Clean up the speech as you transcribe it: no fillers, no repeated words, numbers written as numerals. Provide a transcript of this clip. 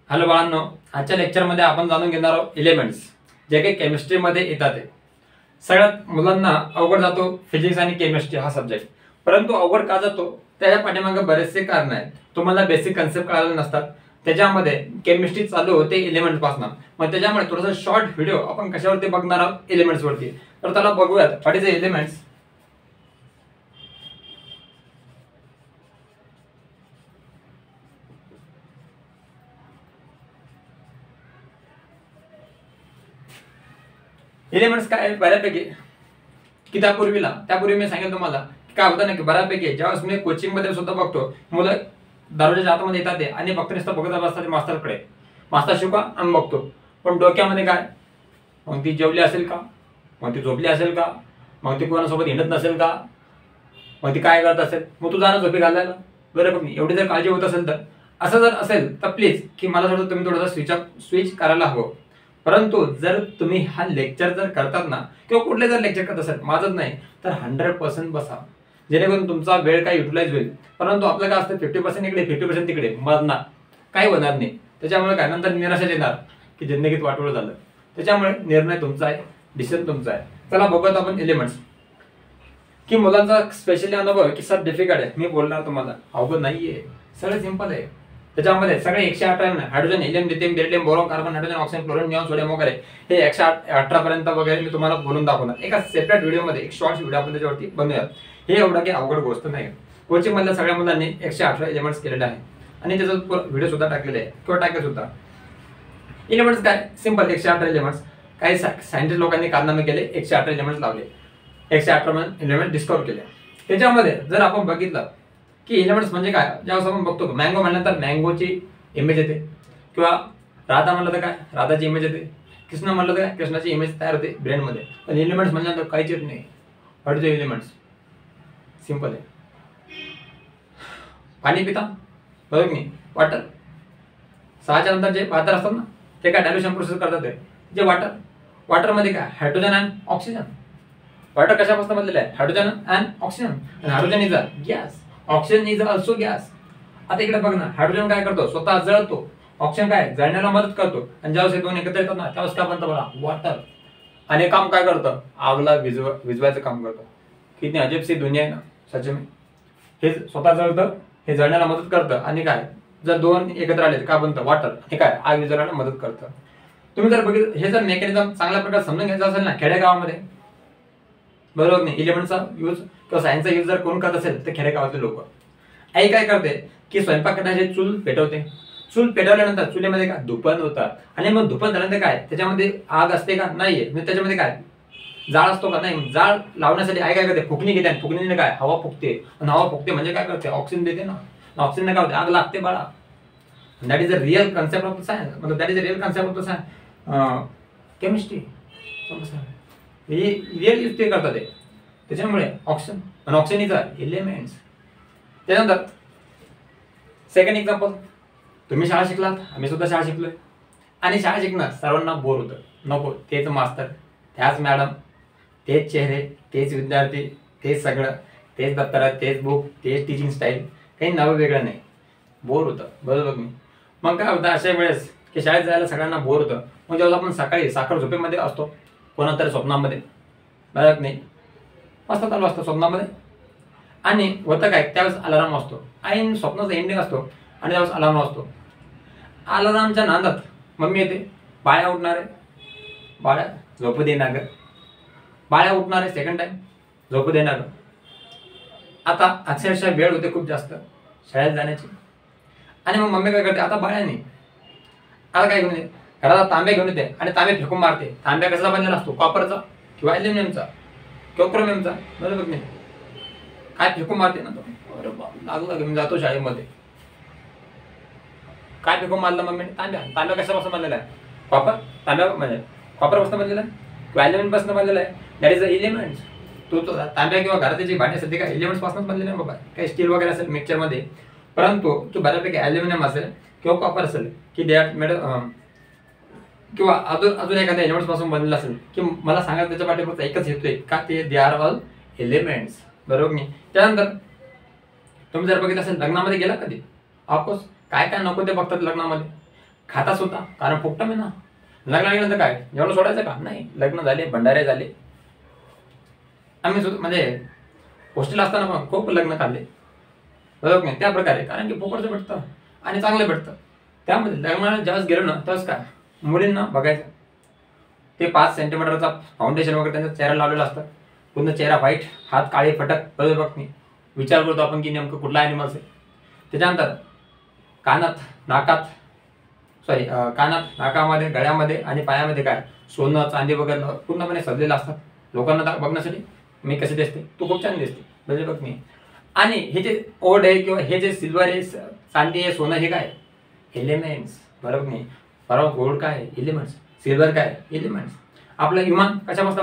Hello बाळांनो, आजच्या लेक्चरमध्ये आपण जाणून घेणार आहोत एलिमेंट्स, जे काही केमिस्ट्रीमध्ये येतात. सगळ्यात मुलांना अवघड जातो फिजिक्स आणि केमिस्ट्री हा सब्जेक्ट. परंतु अवघड का जातो त्याच्या पाठीमागे बरेचसे कारण आहेत. तुम्हाला बेसिक कन्सेप्ट कळाले नसतात. त्याच्यामध्ये केमिस्ट्री चालू होते एलिमेंट्स पासून. मग त्याच्यामुळे थोडासा शॉर्ट व्हिडिओ आपण कशावरती बघणार आहोत, एलिमेंट्स वरती. तर त्याला बघूयात. What is elements. एलिमेंट्स काय बऱ्यापैकी की त्यापूर्वी मी सांगेल तुम्हाला काय होतं ना की बऱ्यापैकी ज्यावेळेस मी कोचिंग मध्ये सुद्धा बघतो, मुलं दरवाजाच्या आतमध्ये येतात आणि फक्त नुसतं बघत असतात मास्तरकडे. मास्तर शिकवा आणि बघतो, पण डोक्यामध्ये काय, मग ती जेवली असेल का, मग ती झोपली असेल का, मग ती कोणासोबत हिंडत नसेल का, मग ती काय करत असेल, मग तू जाणं झोपी घालायला. बरोबर नाही. एवढी जर काळजी होत असेल तर असं जर असेल तर प्लीज की मला थोडं तुम्ही थोडंसं स्विच करायला हवं. परंतु जर तुम्ही हा लेक्चर जर करतात ना किंवा कुठले जर लेक्चर करत असेल, माझंच नाही तर 100% बसा, जेणेकरून तुमचा वेळ काय युटिलाइज होईल. परंतु आपलं काय असतं 50% इकडे 50% तिकडे, मरणार काही होणार नाही. त्याच्यामुळे काय नंतर निराशा येणार की जिंदगीत वाटोळं झालं. त्याच्यामुळे निर्णय तुमचा आहे, डिसिजन तुमचा आहे. चला बघूयात आपण एलिमेंट्स. की मुलांचा स्पेशली अनुभव की सर डिफिकल्ट आहे. मी बोलणार तुम्हाला अवघड नाहीये, सगळं सिंपल आहे. त्याच्यामध्ये सगळे 118 hydrogen, helium, lithium, beryllium, boron, carbon, hydrogen, oxygen, chlorine, neon, sodium वगैरे हे 118 पर्यंत वगैरे मी तुम्हाला बोलून दाखवणार. एका सेपरेट व्हिडिओमध्ये एक शॉर्ट व्हिडिओ आपण त्याच्यावरती बनवूयात. हे एवढं काही अवघड गोष्ट नाही. कोचिंग मधल्या सगळ्या मुलांनी 118 एलिमेंट्स केलेले आहे आणि त्याचा व्हिडिओ सुद्धा टाकलेला आहे किंवा टाकेल सुद्धा. एलिमेंट्स काय सिंपल 118 एलिमेंट्स. काही सायंटिस्ट लोकांनी कारनामे केले, 118 एलिमेंट्स लावले, 118 एलिमेंट डिस्कवर केले. त्याच्यामध्ये जर आपण बघितलं की एलिमेंट्स म्हणजे काय, ज्यावेळेस आपण बघतो मँगो म्हणल्यानंतर मँगोची इमेज येते, किंवा राधा म्हणलं तर काय राधाची इमेज येते, कृष्ण म्हणलं तर काय कृष्णाची इमेज तयार होते ब्रेनमध्ये. पण एलिमेंट्स म्हणल्यानंतर काहीच येत नाही. What is elements. सिंपल आहे. पाणी पिता बरोबर नाही, वॉटर. 6च्या नंतर जे वाटर असतात ना ते काय डायल्युशन प्रोसेस करतात. जे वॉटरमध्ये काय हायड्रोजन अँड ऑक्सिजन. वॉटर कशापासून बनलेलं आहे, हायड्रोजन अँड ऑक्सिजन. आणि hydrogen is a gas, oxygen is also gas. आता इकडे बघ ना, हायड्रोजन काय करतो, स्वतः जळतो. ऑक्सिजन काय जळण्याला मदत करतो. आणि ज्यावेळेस हे दोन एकत्र येतात ना त्यावेळेस काय बनतं बघा, वॉटर. आणि काम काय करतं, आगला विझवायचं काम करतं. किती अजब सी दुनिया आहे ना सच में. हे स्वतः जळतं, हे जळण्याला मदत करतं. आणि काय जर दोन एकत्र आले तर काय बनतं, वॉटर. हे काय आग विझवायला मदत करतं. तुम्ही जर बघितलं हे जर मेकॅनिझम चांगल्या प्रकारे समजून घ्यायचं असेल ना खेडेगावामध्ये, बरोबर नाही, एलिमेंटचा यूज किंवा सायन्सचा यूज जर कोण करत असेल तर खेडेगावातले लोक. आई काय करते की स्वयंपाक करण्याची चूल पेटवते. चूल पेटवल्यानंतर चुलीमध्ये काय धुपण होतात. आणि मग धुपण झाल्यानंतर काय त्याच्यामध्ये आग असते का, नाहीये. म्हणजे त्याच्यामध्ये काय जाळ असतो का, नाही. जाळ लावण्यासाठी आई काय करते, फुकणी घेते. आणि फुकणीने काय हवा फुकते. आणि हवा फुकते म्हणजे काय करते, ऑक्सिजन देते ना. ऑक्सिजन काय होते, आग लागते बाळा. That is a real concept of the science. मतलब that is a real concept of the science chemistry. Real use ते करतात. त्याच्यामुळे ऑक्सिजन आणि ऑक्सिजन इज अ एलिमेंट्स. त्यानंतर सेकंड एक्झाम्पल, तुम्ही शाळा शिकलात, आम्ही सुद्धा शाळा शिकलोय. आणि शाळा शिकणं सर्वांना बोर होतं. नको तेच मास्तर, त्याच मॅडम, तेच चेहरे, तेच विद्यार्थी, तेच सगळं, तेच दप्तर, तेच बुक, तेच टीचिंग स्टाईल. काही नवं वेगळं नाही. बोर होतं. बरोबर मी. मग काय होतं अशा वेळेस की शाळेत जायला सगळ्यांना बोर होतं. मग जेव्हा आपण सकाळी साखर झोपेमध्ये असतो, कोणातरी स्वप्नामध्ये, बरोबर नाही, मस्त चालू असतं स्वप्नामध्ये. आणि होतं काय त्यावेळेस अलाराम असतो. ऐन स्वप्नाचा एंडिंग असतो आणि त्यावेळेस अलार्म असतो. अलारामच्या नादात मम्मी येते, बाळ्या उठणार आहे, बाळ्या झोपू देणार ग. बाळ्या उठणार आहे सेकंड टाइम, झोपू देणार ग. आता अक्षरशः वेळ होते खूप जास्त शाळेत जाण्याची. आणि मग मम्मी काय करते, आता बाळ्याने आता काय घेऊन येते, घरात तांब्या घेऊन येते आणि तांबे फेकून मारते. तांब्या कशाचा बनलेला असतो, कॉपरचा किंवा ॲल्युमिनियमचा किंवा क्रोमियमचा. बरोबर नाही, काय फेकून मारते ना तो. अरे बाप, लागला घेऊन जातो शाळेमध्ये. काय फेकून मारलं मम्मीने, तांब्या कशापासून बनलेला आहे, कॉपर. तांब्या म्हणजे कॉपरपासून बनलेला आहे किंवा ॲल्युमिनियम पासून बनलेला आहे. That is a elements. तो तांब्या किंवा घरात जी भांडी असेल ते काय एलिमेंट्स पासूनच बनलेले आहे बाबा. काही स्टील वगैरे असेल मिक्सचरमध्ये, परंतु तो बऱ्यापैकी ॲल्युमिनियम असेल किंवा कॉपर असेल की दॅट मेड किंवा अजून एखाद्या एलिमेंट्स पासून बनलेलं असेल की मला सांगा त्याच्या पाठीमागचा एकच येतोय का, ते दे आर ऑल एलिमेंट्स. बरोबर नाही. त्यानंतर तुम्ही जर बघितलं असेल लग्नामध्ये गेला कधी, ऑफकोर्स काय काय नको ते बघतात लग्नामध्ये. खाता सुद्धा, कारण फुकटं आहे ना. लग्न गेल्यानंतर काय जेवण सोडायचं का? नाही. लग्न झाले, भंडारे झाले. आम्ही सुद्धा म्हणजे हॉस्टेल असताना पण खूप लग्न काढले, बरोबर नाही. त्या प्रकारे, कारण की फुकटचं भेटतं आणि चांगलं भेटतं. त्यामध्ये लग्नाला ज्यावेळेस गेलो ना त्यावेळेस काय मुलींना बघायचं, ते 5 सेंटीमीटरचा फाउंडेशन वगैरे त्यांचा चेहरा लावलेला असतं, पूर्ण चेहरा व्हाईट, हात काळे फटक, बरोबर बघ नाही. विचार करतो आपण की नेमकं कुठला ॲनिमल्स आहे. त्याच्यानंतर कानात नाकात कानात, नाकामध्ये, गळ्यामध्ये आणि पायामध्ये काय सोनं चांदी वगैरे पूर्णपणे सजलेलं असतात, लोकांना बघण्यासाठी. मी कसे दिसते, तू खूप छान दिसते, बरोबर बघ नाही. आणि हे जे ओढ आहे किंवा हे जे सिल्वर आहे, चांदी आहे, सोनं, हे काय एलिमेंट्स, बरोबर नाही. बरोबर. गोल्ड काय एलिमेंट्स, सिल्वर काय एलिमेंट्स. आपलं विमान कशापासून